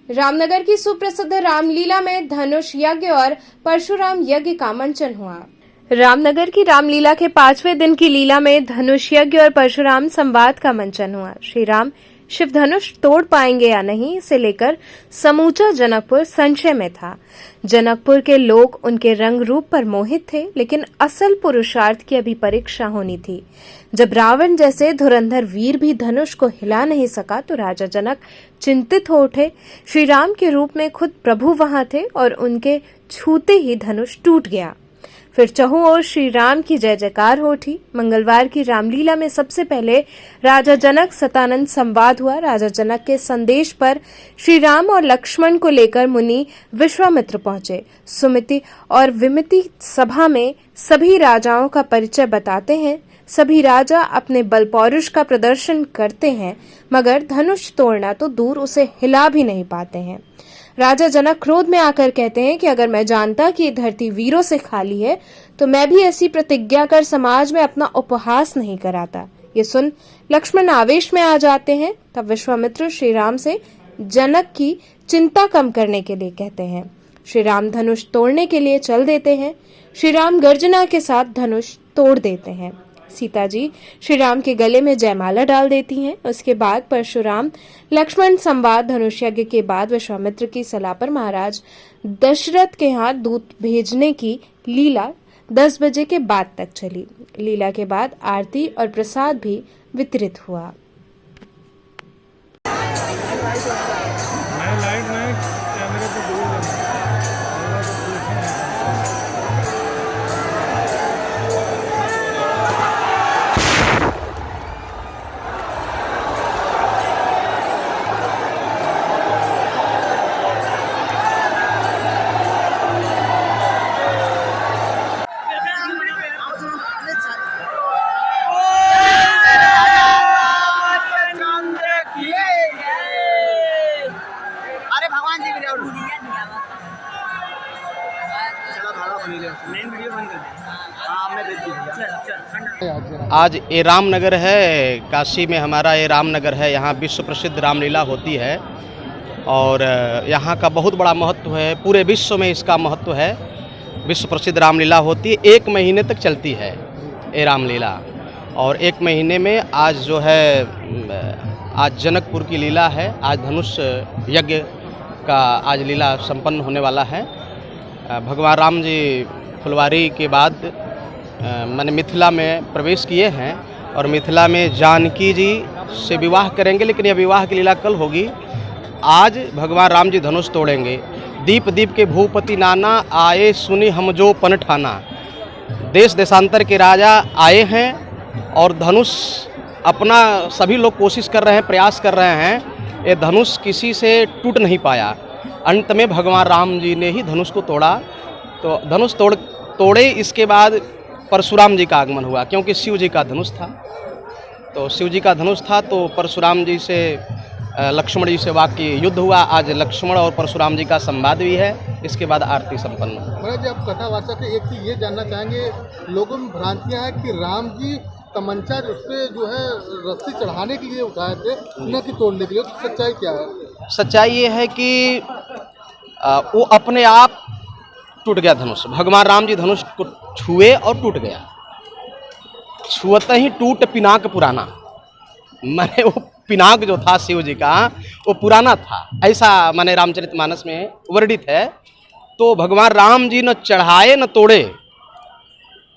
रामनगर की सुप्रसिद्ध रामलीला में धनुष यज्ञ और परशुराम यज्ञ का मंचन हुआ। रामनगर की रामलीला के 5वें दिन की लीला में धनुष यज्ञ और परशुराम संवाद का मंचन हुआ। श्री राम शिव धनुष तोड़ पाएंगे या नहीं, इसे लेकर समूचा जनकपुर संशय में था। जनकपुर के लोग उनके रंग रूप पर मोहित थे, लेकिन असल पुरुषार्थ की अभी परीक्षा होनी थी। जब रावण जैसे धुरंधर वीर भी धनुष को हिला नहीं सका तो राजा जनक चिंतित हो उठे। श्री राम के रूप में खुद प्रभु वहां थे और उनके छूते ही धनुष टूट गया। फिर चहुं ओर श्री राम की जय जयकार हो उठी। मंगलवार की रामलीला में सबसे पहले राजा जनक सतानंद संवाद हुआ। राजा जनक के संदेश पर श्री राम और लक्ष्मण को लेकर मुनि विश्वामित्र पहुंचे। सुमिति और विमिति सभा में सभी राजाओं का परिचय बताते हैं। सभी राजा अपने बल पौरुष का प्रदर्शन करते हैं, मगर धनुष तोड़ना तो दूर, उसे हिला भी नहीं पाते हैं। राजा जनक क्रोध में आकर कहते हैं कि अगर मैं जानता कि ये धरती वीरों से खाली है तो मैं भी ऐसी प्रतिज्ञा कर समाज में अपना उपहास नहीं कराता। ये सुन लक्ष्मण आवेश में आ जाते हैं। तब विश्वामित्र श्री राम से जनक की चिंता कम करने के लिए कहते हैं। श्री राम धनुष तोड़ने के लिए चल देते हैं। श्री राम गर्जना के साथ धनुष तोड़ देते हैं। सीता जी श्री राम के गले में जयमाला डाल देती हैं। उसके बाद परशुराम लक्ष्मण संवाद धनुष यज्ञ के बाद विश्वामित्र की सलाह पर महाराज दशरथ के यहाँ दूत भेजने की लीला 10 बजे के बाद तक चली। लीला के बाद आरती और प्रसाद भी वितरित हुआ। आज ये रामनगर है, काशी में हमारा ये रामनगर है। यहाँ विश्व प्रसिद्ध रामलीला होती है और यहाँ का बहुत बड़ा महत्व है। पूरे विश्व में इसका महत्व है। विश्व प्रसिद्ध रामलीला होती है, 1 महीने तक चलती है ये रामलीला। और 1 महीने में आज जो है, आज जनकपुर की लीला है। आज धनुष यज्ञ का आज लीला संपन्न होने वाला है। भगवान राम जी फुलवारी के बाद मैंने मिथिला में प्रवेश किए हैं और मिथिला में जानकी जी से विवाह करेंगे, लेकिन यह विवाह की लीला कल होगी। आज भगवान राम जी धनुष तोड़ेंगे। दीप दीप के भूपति नाना, आए सुनी हम जो पन ठाना। देश देशांतर के राजा आए हैं और धनुष अपना सभी लोग कोशिश कर रहे हैं, प्रयास कर रहे हैं। ये धनुष किसी से टूट नहीं पाया। अंत में भगवान राम जी ने ही धनुष को तोड़ा। तो धनुष तोड़े इसके बाद परशुराम जी का आगमन हुआ, क्योंकि शिव जी का धनुष था। तो शिव जी का धनुष था तो परशुराम जी से लक्ष्मण जी से वाक्य युद्ध हुआ। आज लक्ष्मण और परशुराम जी का संवाद भी है। इसके बाद आरती संपन्न हुई। महाराज जी, आप कथावाचक है, एक चीज़ ये जानना चाहेंगे, लोगों में भ्रांतियाँ हैं कि राम जी तमंचा उस पर जो है रस्सी चढ़ाने के लिए उठाए थे, न कि तोड़ने के लिए। तो सच्चाई क्या है? सच्चाई ये है कि वो अपने आप टूट गया धनुष। भगवान राम जी धनुष को छुए और टूट गया। छुअते ही टूट पिनाक पुराना। मैंने वो पिनाक जो था शिव जी का, वो पुराना था, ऐसा मैंने रामचरितमानस में वर्णित है। तो भगवान राम जी न चढ़ाए न तोड़े,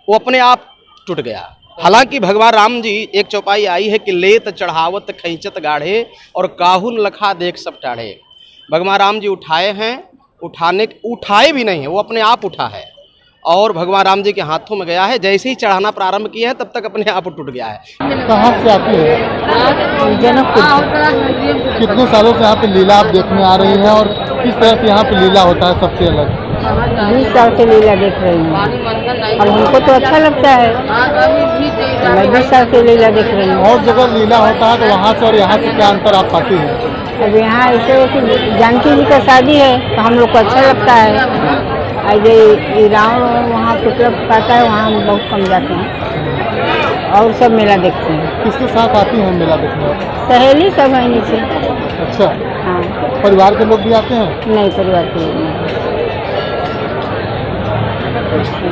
वो अपने आप टूट गया। हालांकि भगवान राम जी, एक चौपाई आई है कि लेत चढ़ावत खैंचत गाढ़े और काहुन लखा देख सब टाढ़े। भगवान राम जी उठाए हैं, उठाए भी नहीं है, वो अपने आप उठा है और भगवान राम जी के हाथों में गया है। जैसे ही चढ़ाना प्रारंभ किया है तब तक अपने आप टूट गया है। कहाँ से आती है? जनकपुर। कितने सालों से यहाँ पे लीला आप देखने आ रही हैं और किस तरह से यहाँ पे लीला होता है सबसे अलग? 20 साल से लीला देख रही हूँ और हमको तो अच्छा लगता है। मैं 20 साल से लीला देख रही हूँ। और जगह लीला होता है तो वहाँ से और यहाँ से क्या अंतर आप पाती हैं? अब यहाँ ऐसे कि जानकी जी का शादी है तो हम लोग को अच्छा लगता है। ये रावण वहाँ पुतला पाता है, वहाँ हम बहुत कम जाते हैं और सब मेला देखते हैं। किसके साथ आती हैं मेला देखने? सहेली सब है नीचे। अच्छा। हाँ। हाँ। परिवार के लोग भी आते हैं? नहीं, परिवार के लोग नहीं।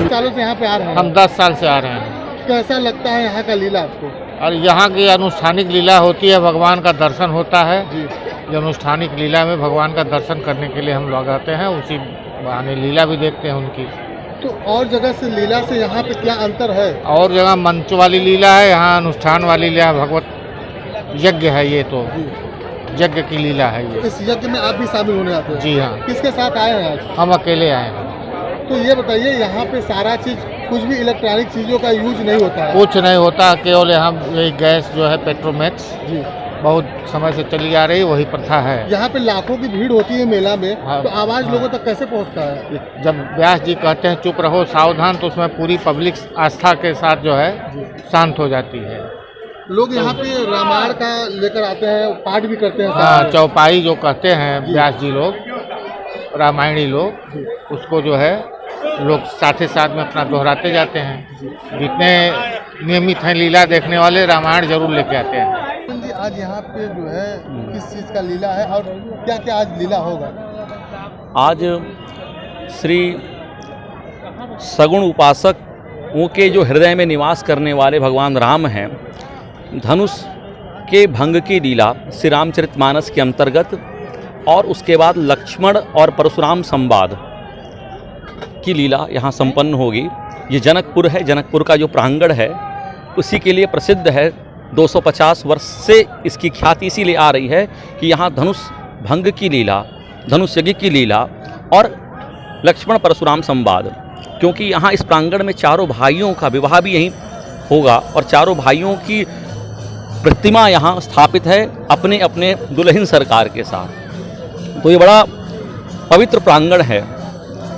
सालों से यहाँ पे आ रहे हैं? हम 10 साल से आ रहे हैं कैसा लगता है यहाँ का लीला आपको? और यहाँ की अनुष्ठानिक लीला होती है, भगवान का दर्शन होता है। जी। ये अनुष्ठानिक लीला में भगवान का दर्शन करने के लिए हम लोग आते हैं, उसी बहाने लीला भी देखते हैं उनकी। तो और जगह से लीला से यहाँ पे क्या अंतर है? और जगह मंच वाली लीला है, यहाँ अनुष्ठान वाली लीला भगवत यज्ञ है। ये तो यज्ञ की लीला है ये। इस यज्ञ में आप भी शामिल होने आते हैं? जी हाँ, किसके साथ आए हैं आज? हम अकेले आए हैं। तो ये बताइए, यहाँ पे सारा चीज, कुछ भी इलेक्ट्रॉनिक चीजों का यूज नहीं होता है? कुछ नहीं होता, केवल यहाँ यही गैस जो है पेट्रोमैक्स जी। बहुत समय से चली आ रही, वही प्रथा है। यहाँ पे लाखों की भीड़ होती है मेला में, हाँ, तो आवाज हाँ। लोगों तक कैसे पहुँचता है? जब व्यास जी कहते हैं चुप रहो सावधान, तो उसमें पूरी पब्लिक आस्था के साथ जो है शांत हो जाती है। लोग यहाँ पे रामायण का लेकर आते हैं, पाठ भी करते हैं। हाँ, चौपाई जो कहते हैं व्यास जी लोग, रामायणी लोग, उसको जो है लोग साथ ही साथ में अपना दोहराते जाते हैं। जितने नियमित हैं लीला देखने वाले, रामायण जरूर लेके आते हैं। जी, आज यहाँ पे जो है किस चीज़ का लीला है और क्या क्या आज लीला होगा? आज श्री सगुण उपासकों के जो हृदय में निवास करने वाले भगवान राम हैं, धनुष के भंग की लीला श्री रामचरितमानस के अंतर्गत, और उसके बाद लक्ष्मण और परशुराम संवाद की लीला यहाँ संपन्न होगी। ये जनकपुर है, जनकपुर का जो प्रांगण है उसी के लिए प्रसिद्ध है। 250 वर्ष से इसकी ख्याति इसीलिए आ रही है कि यहाँ धनुष भंग की लीला, धनुष यज्ञ की लीला और लक्ष्मण परशुराम संवाद, क्योंकि यहाँ इस प्रांगण में चारों भाइयों का विवाह भी यहीं होगा और चारों भाइयों की प्रतिमा यहाँ स्थापित है अपने अपने दुल्हन सरकार के साथ। तो ये बड़ा पवित्र प्रांगण है।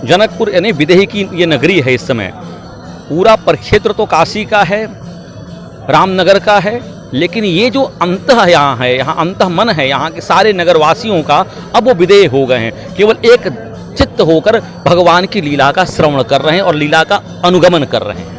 जनकपुर यानी विदेही की ये नगरी है। इस समय पूरा परिक्षेत्र तो काशी का है, रामनगर का है, लेकिन ये जो अंतः यहाँ है, यहाँ अंतः मन है यहाँ के सारे नगरवासियों का, अब वो विदेह हो गए हैं। केवल एक चित्त होकर भगवान की लीला का श्रवण कर रहे हैं और लीला का अनुगमन कर रहे हैं।